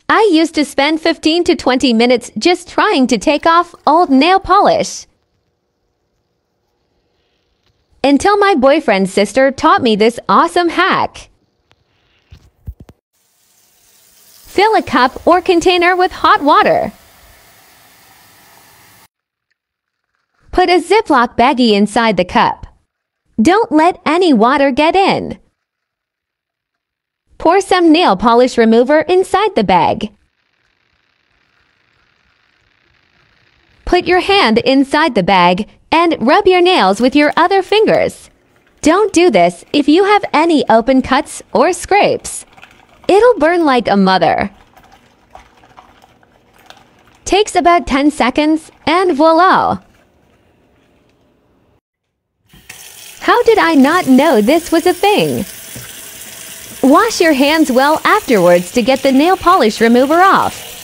I used to spend 15 to 20 minutes just trying to take off old nail polish. Until my boyfriend's sister taught me this awesome hack. Fill a cup or container with hot water. Put a Ziploc baggie inside the cup. Don't let any water get in. Pour some nail polish remover inside the bag. Put your hand inside the bag and rub your nails with your other fingers. Don't do this if you have any open cuts or scrapes. It'll burn like a mother. Takes about 10 seconds and voila! How did I not know this was a thing? Wash your hands well afterwards to get the nail polish remover off.